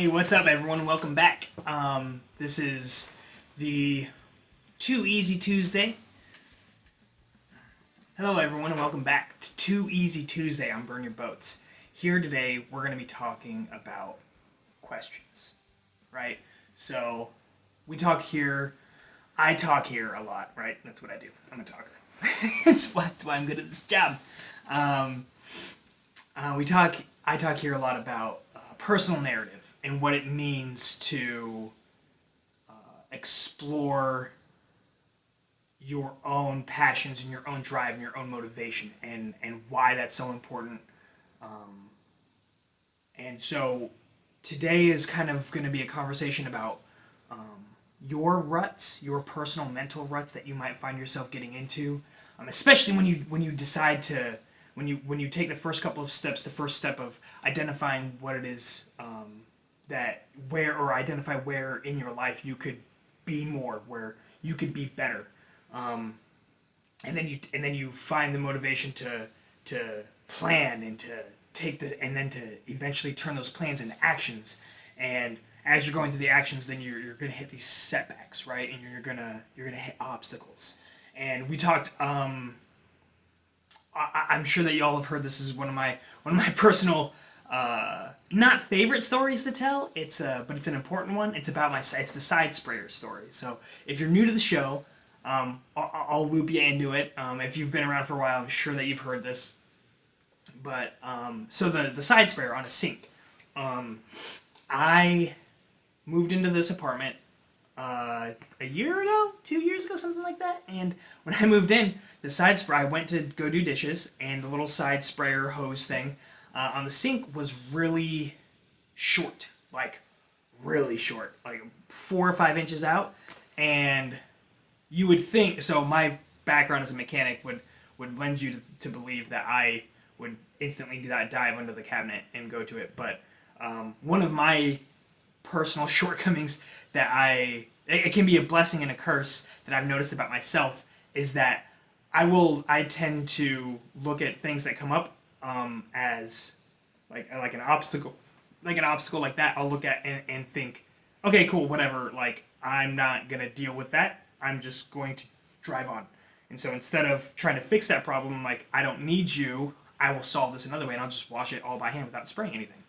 Hey, what's up, everyone? Welcome back. This is the Too Easy Tuesday. Hello, everyone, and welcome back to Too Easy Tuesday on Burn Your Boats. Here today, we're going to be talking about questions, right? So, we talk here. I talk here a lot, right? That's what I do. I'm a talker. That's why I'm good at this job. I talk here a lot about personal narrative and what it means to explore your own passions and your own drive and your own motivation and why that's so important. And so today is kind of going to be a conversation about your ruts, your personal mental ruts that you might find yourself getting into, especially when you decide to when you take the first couple of steps, the first step of identifying what it is that where or identify where in your life you could be more, where you could be better, and then you find the motivation to plan and to take this and then to eventually turn those plans into actions. And as you're going through the actions, then you're gonna hit these setbacks, right? And you're gonna hit obstacles. And we talked. I'm sure that y'all have heard this is one of my personal not favorite stories to tell. But it's an important one. It's the side sprayer story. So if you're new to the show, I'll loop you into it. If you've been around for a while, I'm sure that you've heard this. But so the side sprayer on a sink. I moved into this apartment a year ago, 2 years ago, something like that. And when I moved in, the side sprayer, I went to go do dishes, and the little side sprayer hose thing on the sink was really short, like really short, like 4 or 5 inches out. And you would think, so my background as a mechanic would lend you to believe that I would instantly dive under the cabinet and go to it. But one of my personal shortcomings that it can be a blessing and a curse that I've noticed about myself is that I tend to look at things that come up as like an obstacle, like that. I'll look at and think, okay, cool, whatever. Like, I'm not gonna deal with that. I'm just going to drive on. And so instead of trying to fix that problem, I'm like, I don't need you. I will solve this another way, and I'll just wash it all by hand without spraying anything.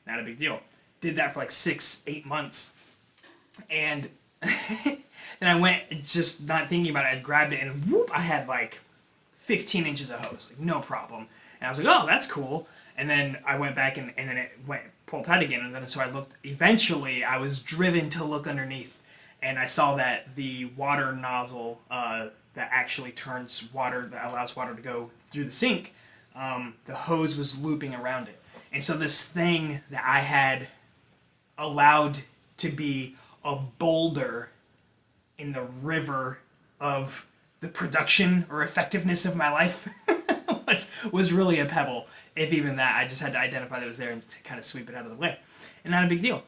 Not a big deal. Did that for like 6-8 months, and then I went, just not thinking about it. I grabbed it, and whoop! I had like 15 inches of hose, like no problem. And I was like, oh, that's cool. And then I went back, and then it went pulled tight again. And then so I looked. Eventually, I was driven to look underneath, and I saw that the water nozzle that actually turns water, that allows water to go through the sink, the hose was looping around it. And so this thing that I had allowed to be a boulder in the river of the production or effectiveness of my life was really a pebble. If even that, I just had to identify that it was there and to kind of sweep it out of the way, and not a big deal.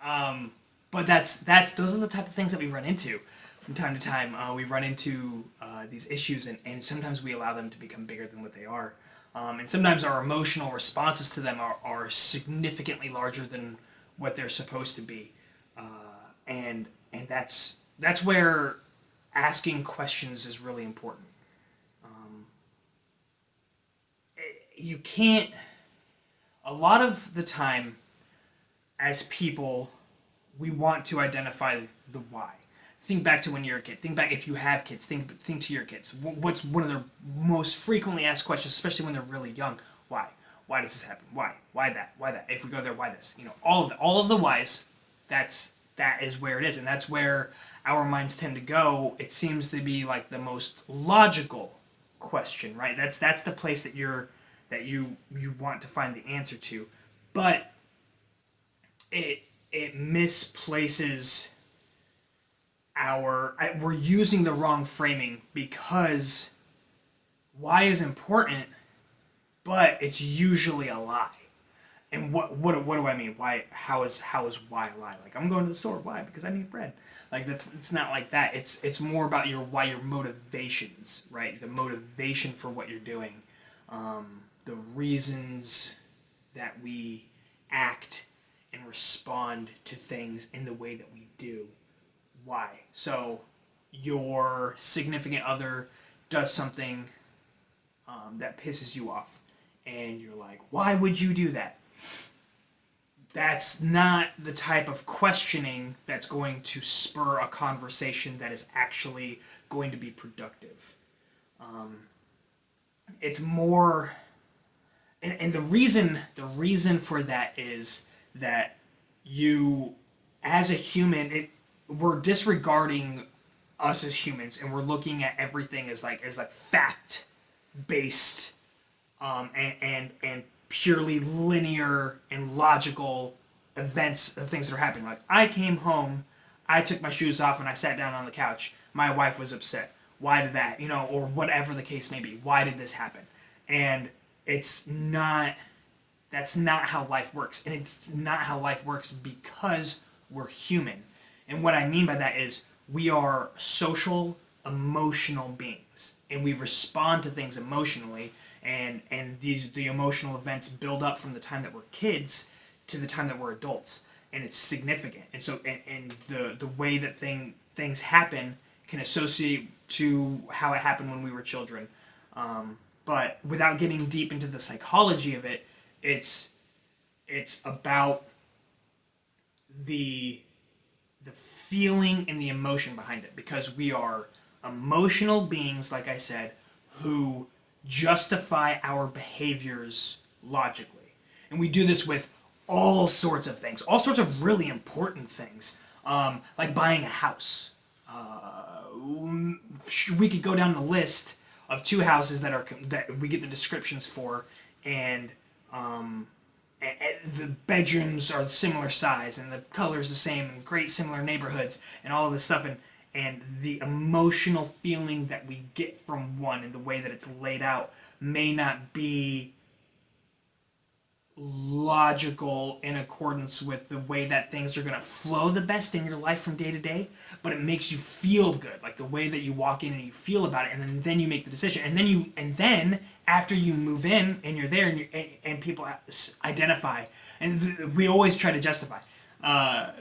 But those are the type of things that we run into from time to time. We run into these issues, and sometimes we allow them to become bigger than what they are. And sometimes our emotional responses to them are significantly larger than what they're supposed to be. And that's where asking questions is really important. You can't, a lot of the time, as people, we want to identify the why. Think back to when you're a kid. Think back, if you have kids, think to your kids. What's one of their most frequently asked questions, especially when they're really young? Why? Why does this happen? Why? Why that? Why that? If we go there, why this? All of the whys. That is where it is, and that's where our minds tend to go. It seems to be like the most logical question, right? That's the place that you want to find the answer to, but it misplaces we're using the wrong framing, because why is important, but it's usually a lie. And what do I mean? Why? How is why a lie? Like, I'm going to the store. Why? Because I need bread. Like, it's not like that. It's more about your motivations, right? The motivation for what you're doing, the reasons that we act and respond to things in the way that we do. Why? So your significant other does something that pisses you off, and you're like, why would you do that? That's not the type of questioning that's going to spur a conversation that is actually going to be productive. It's more, and the reason for that is that you, as a human, we're disregarding us as humans, and we're looking at everything as like fact based, and purely linear and logical events of things that are happening. Like, I came home, I took my shoes off, and I sat down on the couch. My wife was upset. Why did that? Or whatever the case may be. Why did this happen? And it's not. That's not how life works, and it's not how life works because we're human. And what I mean by that is we are social, emotional beings, and we respond to things emotionally, and the emotional events build up from the time that we're kids to the time that we're adults, and it's significant. And so and the way that things happen can associate to how it happened when we were children, but without getting deep into the psychology of it, it's about the feeling and the emotion behind it, because we are emotional beings, like I said, who justify our behaviors logically. And we do this with all sorts of things, all sorts of really important things, like buying a house. We could go down the list of two houses that we get the descriptions for, and the bedrooms are similar size, and the color's the same, and great similar neighborhoods, and all of this stuff, and the emotional feeling that we get from one and the way that it's laid out may not be logical in accordance with the way that things are going to flow the best in your life from day to day, but it makes you feel good, like the way that you walk in and you feel about it, and then you make the decision, and then after you move in and you're there, and people identify, and we always try to justify.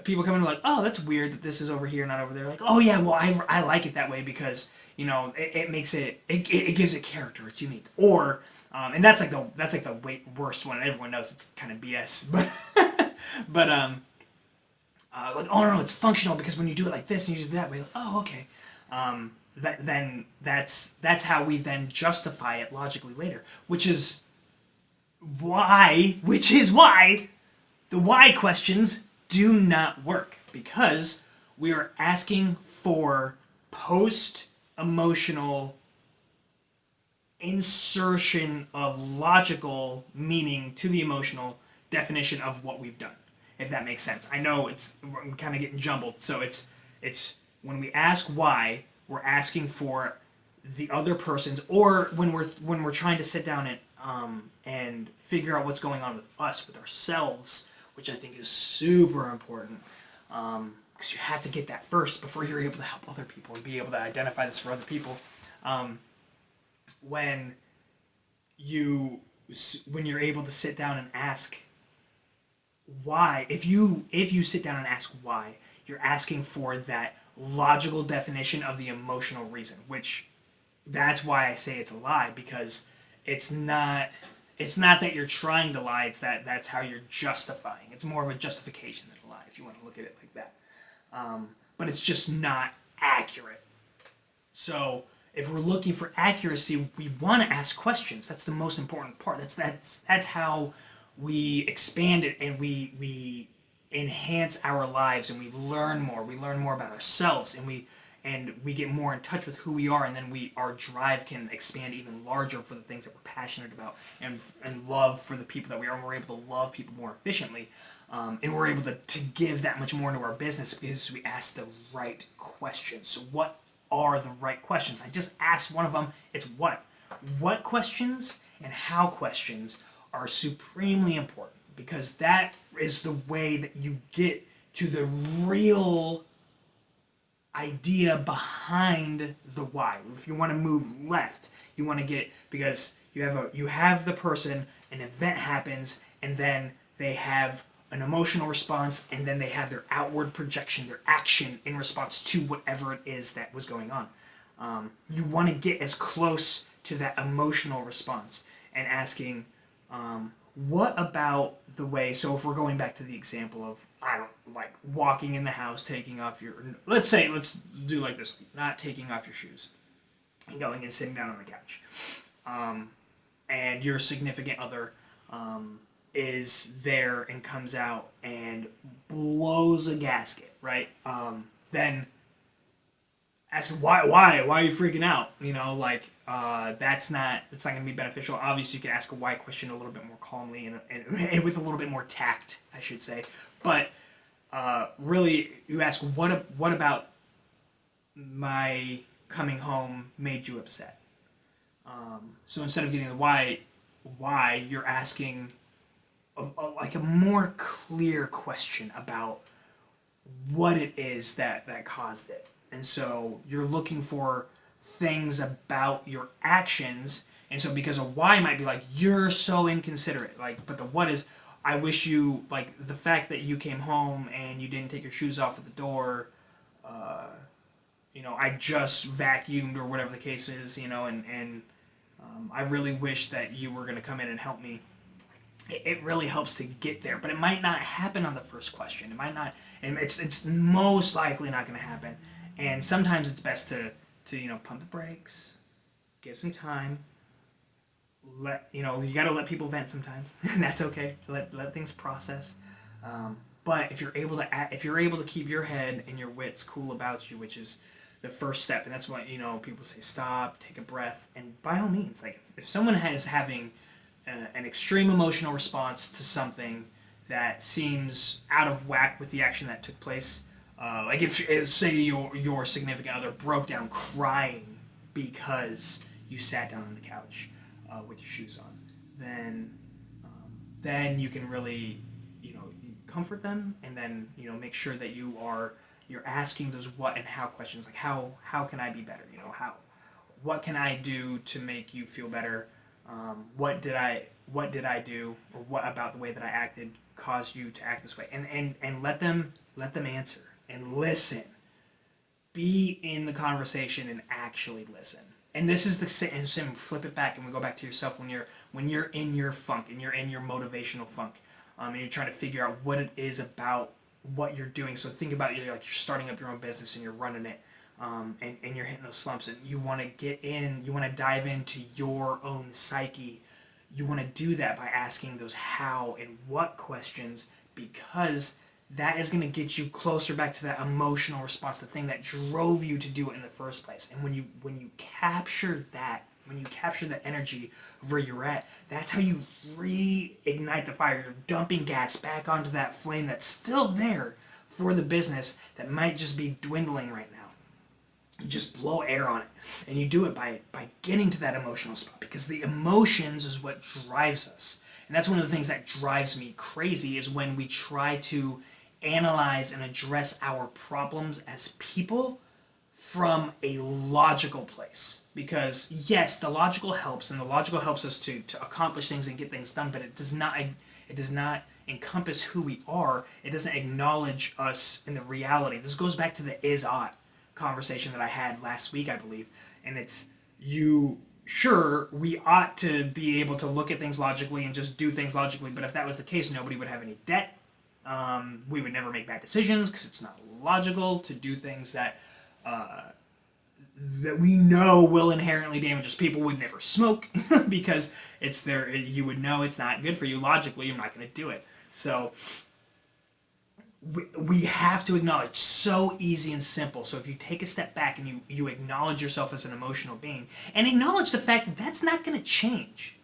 People come in like, oh, that's weird that this is over here, not over there. Like, oh yeah, well, I like it that way because it makes it gives it character. It's unique. Or and that's like the worst one. Everyone knows it's kind of BS, but like, oh no, it's functional because when you do it like this and you do it that way, like, oh okay. That's how we then justify it logically later, which is why the why questions do not work, because we are asking for post-emotional insertion of logical meaning to the emotional definition of what we've done, if that makes sense. I know I'm kind of getting jumbled, so it's when we ask why, we're asking for the other person's, or when we're trying to sit down and figure out what's going on with us, with ourselves, which I think is super important, because you have to get that first before you're able to help other people and be able to identify this for other people. When you're able to sit down and ask why, if you sit down and ask why, you're asking for that logical definition of the emotional reason, which that's why I say it's a lie, because it's not that you're trying to lie, it's that's how you're justifying. It's more of a justification than a lie, if you want to look at it like that. But it's just not accurate. So if we're looking for accuracy, we want to ask questions. That's the most important part. That's how we expand it, and we enhance our lives, and we learn more. We learn more about ourselves, and we get more in touch with who we are, and then our drive can expand even larger for the things that we're passionate about, and love for the people that we are, and we're able to love people more efficiently, and we're able to give that much more into our business because we ask the right questions. So what are the right questions? I just asked one of them. It's what questions and how questions are supremely important, because that is the way that you get to the real idea behind the why. If you want to move left, you want to get, because you have the person, an event happens, and then they have an emotional response, and then they have their outward projection, their action in response to whatever it is that was going on. You want to get as close to that emotional response and asking, what about the way, so if we're going back to the example of, I don't, like walking in the house, taking off your, let's do like this, not taking off your shoes and going and sitting down on the couch. And your significant other is there and comes out and blows a gasket, right? Then ask why are you freaking out? That's not going to be beneficial. Obviously, you can ask a why question a little bit more calmly and with a little bit more tact, I should say. But really, you ask what about my coming home made you upset? So instead of getting the why, you're asking a more clear question about what it is that caused it. And so you're looking for things about your actions, and so because a why might be like, you're so inconsiderate, but the what is, I wish you, the fact that you came home and you didn't take your shoes off at the door, I just vacuumed or whatever the case is, and I really wish that you were going to come in and help me. It really helps to get there, but it might not happen on the first question. It might not, and it's most likely not going to happen. And sometimes it's best to pump the brakes, give some time. You got to let people vent sometimes, and that's okay. Let things process. But if you're able to keep your head and your wits cool about you, which is the first step, and that's what people say: stop, take a breath, and by all means, if someone is having an extreme emotional response to something that seems out of whack with the action that took place, if say your significant other broke down crying because you sat down on the couch with your shoes on, then you can really comfort them, and then make sure that you're asking those what and how questions, like how can I be better, what can I do to make you feel better, what did I do, or what about the way that I acted caused you to act this way, and let them answer and listen. Be in the conversation and actually listen. And this is the same. Flip it back, and we go back to yourself when you're in your funk and you're in your motivational funk, and you're trying to figure out what it is about what you're doing. So think about you're starting up your own business and you're running it, and you're hitting those slumps, and you want to dive into your own psyche. You want to do that by asking those how and what questions, because that is going to get you closer back to that emotional response, the thing that drove you to do it in the first place. And when you capture that, when you capture the energy of where you're at, that's how you reignite the fire. You're dumping gas back onto that flame that's still there for the business that might just be dwindling right now. You just blow air on it, and you do it by getting to that emotional spot, because the emotions is what drives us. And that's one of the things that drives me crazy, is when we try to analyze and address our problems as people from a logical place. Because yes, the logical helps, and the logical helps us to accomplish things and get things done, but it does not encompass who we are. It doesn't acknowledge us in the reality. This goes back to the is-ought conversation that I had last week, I believe, and it's sure, we ought to be able to look at things logically and just do things logically, but if that was the case, nobody would have any debt. We would never make bad decisions, because it's not logical to do things that we know will inherently damage us. People would never smoke because you would know it's not good for you. Logically, you're not going to do it. So we have to acknowledge, so easy and simple. So if you take a step back and you acknowledge yourself as an emotional being, and acknowledge the fact that that's not going to change,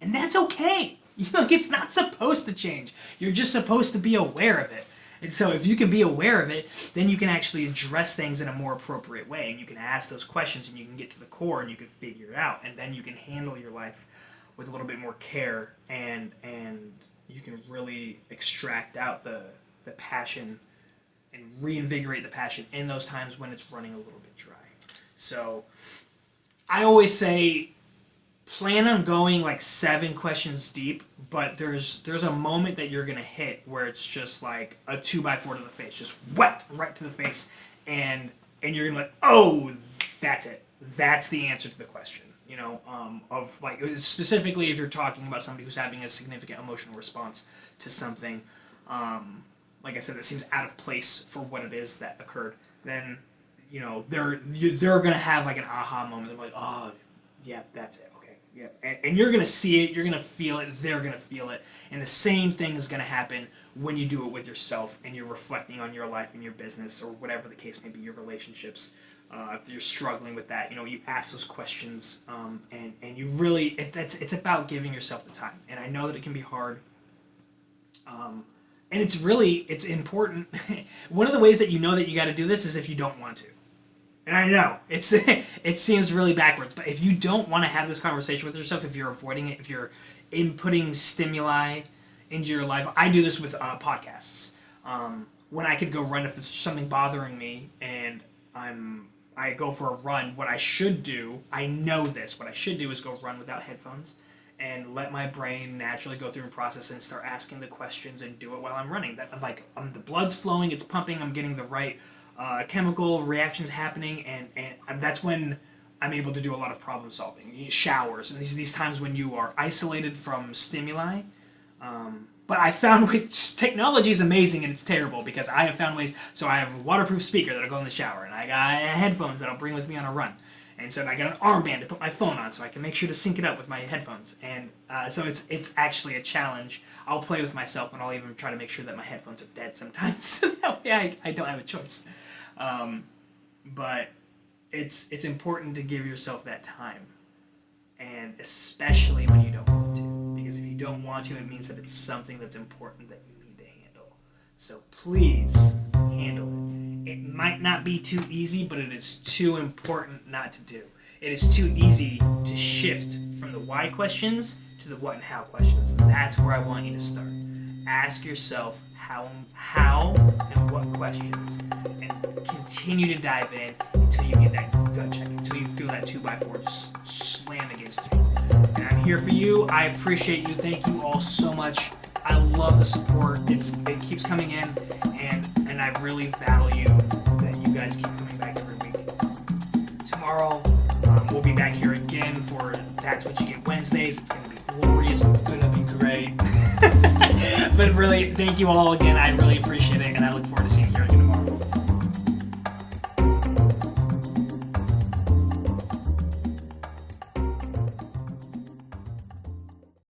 and that's okay. It's not supposed to change. You're just supposed to be aware of it. And so if you can be aware of it, then you can actually address things in a more appropriate way, and you can ask those questions, and you can get to the core, and you can figure it out, and then you can handle your life with a little bit more care, and you can really extract out the passion and reinvigorate the passion in those times when it's running a little bit dry. So I always say, plan on going like 7 questions deep, but there's a moment that you're gonna hit where it's just like a 2x4 to the face, just whap right to the face, and you're gonna be like, oh, that's it. That's the answer to the question. Of like specifically if you're talking about somebody who's having a significant emotional response to something, like I said, that seems out of place for what it is that occurred, then they're gonna have like an aha moment. They're like, oh, yeah, that's it. Okay, yeah, and you're gonna see it. You're gonna feel it. They're gonna feel it, and the same thing is gonna happen when you do it with yourself and you're reflecting on your life and your business or whatever the case may be, your relationships. If you're struggling with that, you ask those questions, and you really it's about giving yourself the time. And I know that it can be hard. And it's important. One of the ways that you know that you got to do this is if you don't want to. And I know it seems really backwards, but if you don't want to have this conversation with yourself, if you're avoiding it, if you're inputting stimuli into your life, I do this with podcasts. When I could go run, if there's something bothering me and I go for a run, what I should do, I know this, what I should do is go run without headphones and let my brain naturally go through and process and start asking the questions and do it while I'm running. That the blood's flowing, it's pumping, I'm getting the right chemical reactions happening, and that's when I'm able to do a lot of problem solving. Showers, and these times when you are isolated from stimuli. But I found with technology is amazing and it's terrible because I have found ways. So I have a waterproof speaker that'll go in the shower, and I got headphones that I'll bring with me on a run, and so I got an armband to put my phone on so I can make sure to sync it up with my headphones. And so it's actually a challenge. I'll play with myself and I'll even try to make sure that my headphones are dead sometimes, so that way I don't have a choice. But it's important to give yourself that time, and especially when you don't want to. Because if you don't want to, it means that it's something that's important that you need to handle. So please handle it. It might not be too easy, but it is too important not to do. It is too easy to shift from the why questions to the what and how questions. And that's where I want you to start. Ask yourself how and what questions, and continue to dive in until you get that gut check, until you feel that 2x4 just slam against you. And I'm here for you. I appreciate you. Thank you all so much. I love the support. It keeps coming in, and I really value that you guys keep coming back every week. Tomorrow, we'll be back here again for That's What You Get Wednesdays. It's going to be glorious. It's going to be great. But really, thank you all again. I really appreciate it, and I look